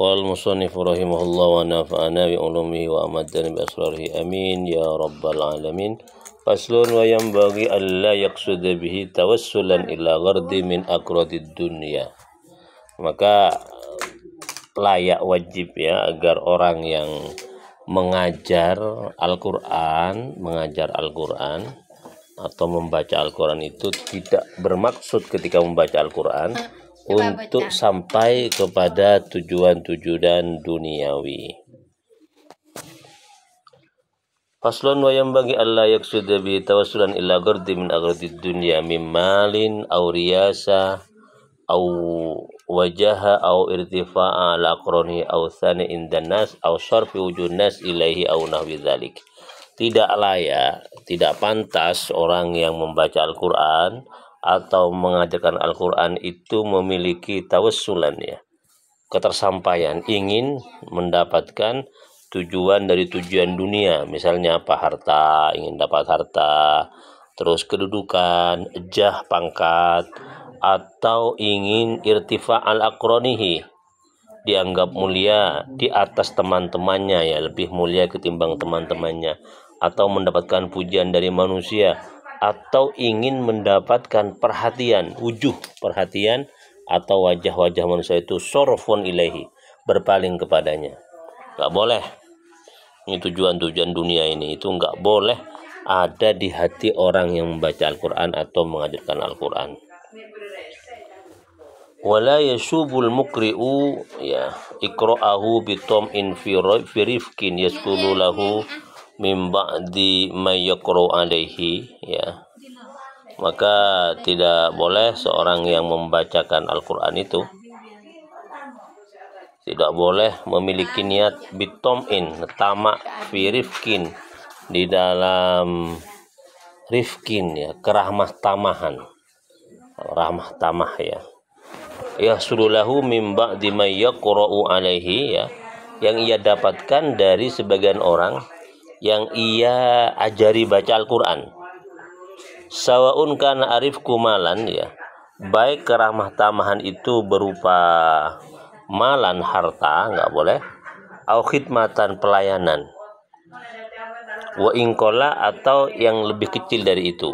Qala musannif rahimahullah wa nafa'ana bi ulumihi wa amadana bi asrarihi amin ya rabbal alamin. Faslun wa yanbaghi alla yaqsuda bihi tawassulan ila ghardi min aqradid dunya. Maka layak wajib ya agar orang yang mengajar Al-Qur'an atau membaca Al-Qur'an itu tidak bermaksud ketika membaca Al-Qur'an untuk sampai kepada tujuan-tujuan duniawi. Faslun wa yanbaghi alla yaqsuda bi tawassulan illa ghardi min agradid dunya mim malin aw riyasa aw wajaha aw irtifa'a ala aqrani aw thani indan nas aw syarfi wujud nas ilaihi aw nahwi dzalik. Tidak layak, tidak pantas orang yang membaca Al-Qur'an atau mengajarkan Al-Qur'an itu memiliki tawassulan ya, ketersampaian, ingin mendapatkan tujuan dari tujuan dunia, misalnya apa, harta, ingin dapat harta, terus kedudukan, jah, pangkat, atau ingin irtifa al-aqronihi, dianggap mulia di atas teman-temannya ya, lebih mulia ketimbang teman-temannya, atau mendapatkan pujian dari manusia, atau ingin mendapatkan perhatian, perhatian atau wajah-wajah manusia itu sorfun ilaihi, berpaling kepadanya. Nggak boleh. Ini tujuan-tujuan dunia ini itu nggak boleh ada di hati orang yang membaca Al-Quran atau mengajarkan Al-Quran. Wala yasubul mukri'u ya ikra'ahu bitom'in fi rifkin yaskulu lahu min ba'di may yaqra'u alaihi ya. Maka tidak boleh seorang yang membacakan Al-Quran itu tidak boleh memiliki niat bitom'in, tamak, fi rifkin, di dalam rifkin ya, keramah tamahan, ramah tamah ya. Yahsululahu min ba'di may yaqra'u alaihi ya, yang ia dapatkan dari sebagian orang yang ia ajari baca Al-Quran. Sawaun kana arifku malan ya, baik keramah tamahan itu berupa malan, harta, nggak boleh, au khidmatan, pelayanan, wa ingkola, atau yang lebih kecil dari itu,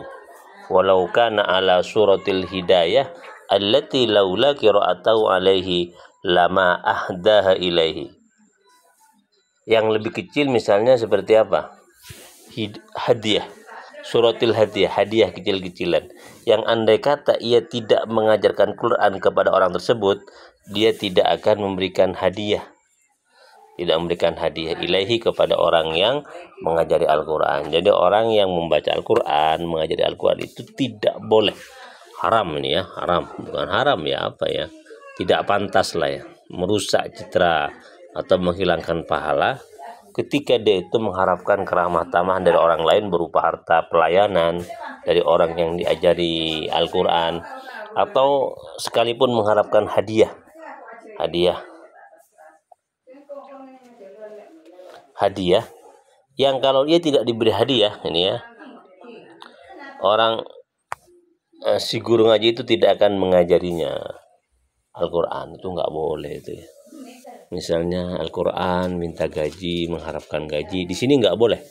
walau kana ala suratil hidayah allati laula qira'atahu alaihi lama ahdaha ilaihi. Yang lebih kecil misalnya seperti apa? Hadiah, suratil hadiah kecil-kecilan, yang andai kata ia tidak mengajarkan Quran kepada orang tersebut, dia tidak akan memberikan hadiah, ilaihi, kepada orang yang mengajari Al-Quran. Jadi orang yang membaca Al-Quran, mengajari Al-Quran itu tidak boleh, haram ini ya, haram, bukan haram ya, apa ya, tidak pantas lah ya, merusak citra atau menghilangkan pahala ketika dia itu mengharapkan keramah tamahan dari orang lain berupa harta, pelayanan dari orang yang diajari Al-Quran, atau sekalipun mengharapkan hadiah yang kalau dia tidak diberi hadiah ini ya, orang si guru ngaji itu tidak akan mengajarinya Al-Quran, itu nggak boleh itu ya. Misalnya Al-Quran minta gaji, mengharapkan gaji, di sini nggak boleh.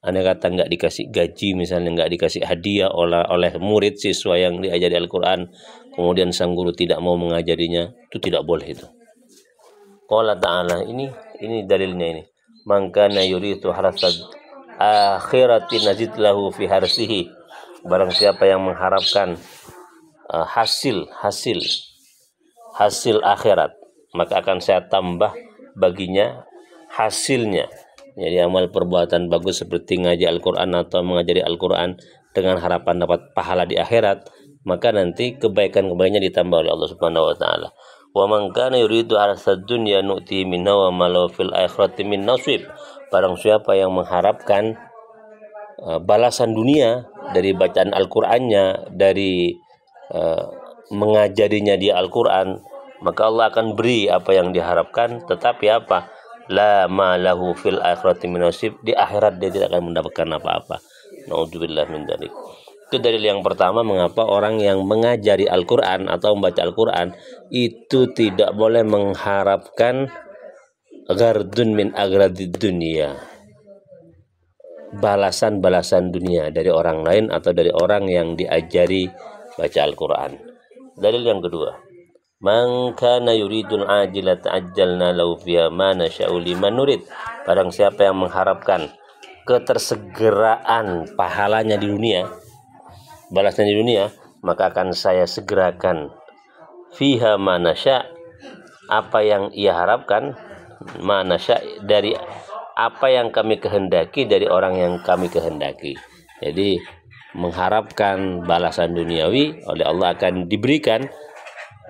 Andai kata nggak dikasih gaji, misalnya nggak dikasih hadiah oleh murid siswa yang diajari Al-Quran, kemudian sang guru tidak mau mengajarinya, itu tidak boleh itu. Qala ta'ala, ini dalilnya ini. Man kana yuridu harasad akhirati nazid lahu fi harsihi. Barang siapa yang mengharapkan hasil akhirat, maka akan saya tambah baginya hasilnya. Jadi amal perbuatan bagus seperti ngaji Al-Quran atau mengajari Al-Quran dengan harapan dapat pahala di akhirat, maka nanti kebaikan-kebaikannya ditambah oleh Allah Subhanahu wa taala. Wa man kana yuridu harsad dunya nu'ti minha wa ma lahu fil akhirati min nasib. Barang siapa yang mengharapkan balasan dunia dari bacaan Al-Qur'annya, dari mengajarinya di Al-Qur'an, maka Allah akan beri apa yang diharapkan, tetapi apa? La ma lahu fil akhirati min nasib, di akhirat dia tidak akan mendapatkan apa-apa. Naudzubillah min dzalik. Itu dalil yang pertama mengapa orang yang mengajari Al-Quran atau membaca Al-Quran itu tidak boleh mengharapkan ghardun min agradid dunia, balasan-balasan dunia dari orang lain atau dari orang yang diajari baca Al-Quran. Dalil yang kedua, man kana yuridul ajila ta'ajjalna lahu fiha ma nasya'u liman nurid. Barang siapa yang mengharapkan ketersegeraan pahalanya di dunia, balasnya di dunia, maka akan saya segerakan fiha ma nasya', apa yang ia harapkan, ma nasya' dari apa yang kami kehendaki dari orang yang kami kehendaki. Jadi mengharapkan balasan duniawi oleh Allah akan diberikan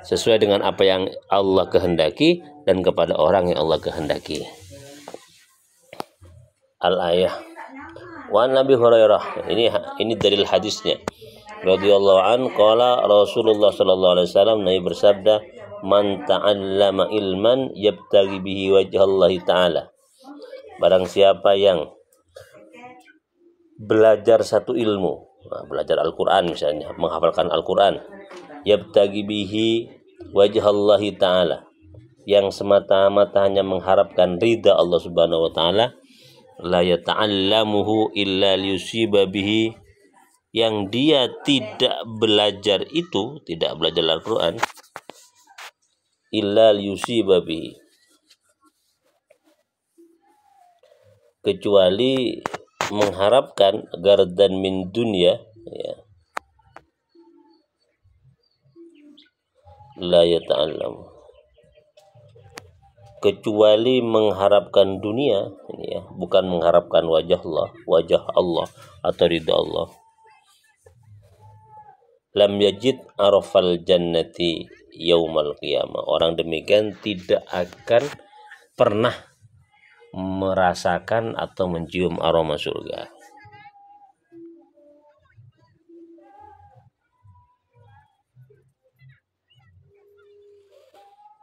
sesuai dengan apa yang Allah kehendaki dan kepada orang yang Allah kehendaki. Al-ayah. Wa Nabi Hurairah, ini dalil hadisnya. Radhiyallahu an qala Rasulullah sallallahu alaihi wasallam, Nabi bersabda, man ta'allama ilman yabtaghi bihi wajhallahi ta'ala. Barang siapa yang belajar satu ilmu, belajar Al-Quran misalnya, menghafalkan Al-Quran, yabtaghi bihi wajhallahi ta'ala, yang semata-mata hanya mengharapkan ridha Allah subhanahu wa ta'ala, la yata'allamuhu illa liyusiba bihi, yang dia tidak belajar itu, tidak belajar Al-Quran, illa liyusiba bihi, kecuali mengharapkan gardan min dunya, ya, la yata'allam, kecuali mengharapkan dunia, ini ya, bukan mengharapkan wajah Allah atau ridha Allah. Lam yajid arafal jannati yaumal qiyamah, orang demikian tidak akan pernah merasakan atau mencium aroma surga.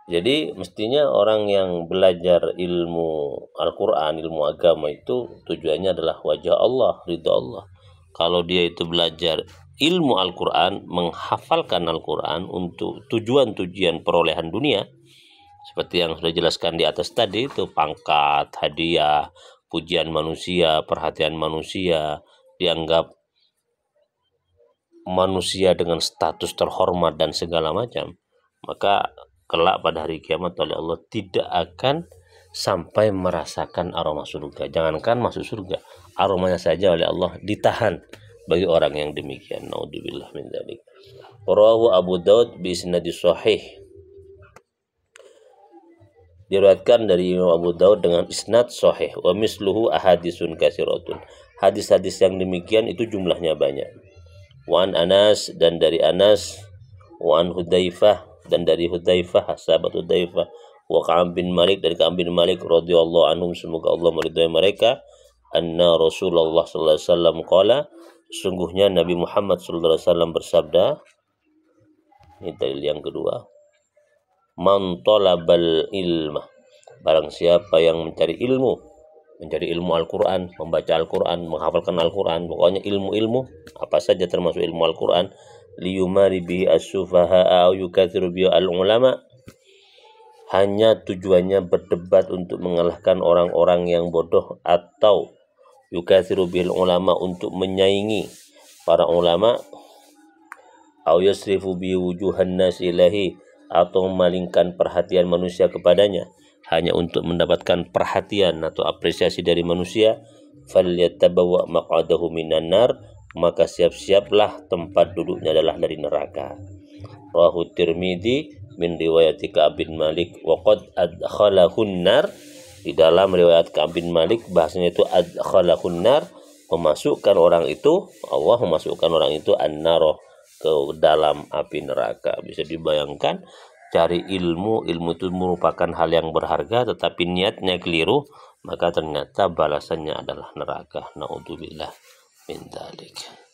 Jadi mestinya orang yang belajar ilmu Al-Quran, ilmu agama itu tujuannya adalah wajah Allah, ridha Allah. Kalau dia itu belajar ilmu Al-Quran, menghafalkan Al-Quran untuk tujuan-tujuan perolehan dunia, seperti yang sudah jelaskan di atas tadi, itu pangkat, hadiah, pujian manusia, perhatian manusia, dianggap manusia dengan status terhormat dan segala macam, maka kelak pada hari kiamat oleh Allah tidak akan sampai merasakan aroma surga. Jangankan masuk surga, aromanya saja oleh Allah ditahan bagi orang yang demikian. Naudzubillah min dzalik. Rawahu Abu Daud bi isnad sahih. Diriwayatkan dari Imam Abu Daud dengan isnad sahih. Wa misluhu ahadisun katsiratun. Hadis-hadis yang demikian itu jumlahnya banyak. Wa an Anas, dan dari Anas, wa an Hudzaifah, dan dari Hudzaifah, sahabat Hudzaifah, wa Ka'ab bin Malik, dari Ka'ab bin Malik radhiyallahu anhum, semoga Allah meridhai mereka, anna Rasulullah sallallahu alaihi wasallam qala, sungguhnya Nabi Muhammad sallallahu alaihi wasallam bersabda. Ini dalil yang kedua. Man talabal ilma, barang siapa yang mencari ilmu Al-Quran, membaca Al-Quran, menghafalkan Al-Quran, pokoknya ilmu-ilmu apa saja termasuk ilmu Al-Quran, liyumari bihi as-sufaha au yukatsiru bihi al-ulama, hanya tujuannya berdebat untuk mengalahkan orang-orang yang bodoh, atau yukatsiru bihi al-ulama, untuk menyaingi para ulama, au yasrifu bihi wujuhan nas ilahi, atau memalingkan perhatian manusia kepadanya hanya untuk mendapatkan perhatian atau apresiasi dari manusia, falyatabawwa maq'adahu minan nar, maka siap-siaplah tempat duduknya adalah dari neraka. Rawahu Tirmidzi min riwayati Ka'ab bin Malik wa qad adkhalahun nar, di dalam riwayat Ka'ab bin Malik bahasanya itu adkhalahun nar, memasukkan orang itu, Allah memasukkan orang itu an-nar, ke dalam api neraka. Bisa dibayangkan, cari ilmu itu merupakan hal yang berharga, tetapi niatnya keliru, maka ternyata balasannya adalah neraka. Naudzubillah min dzalik.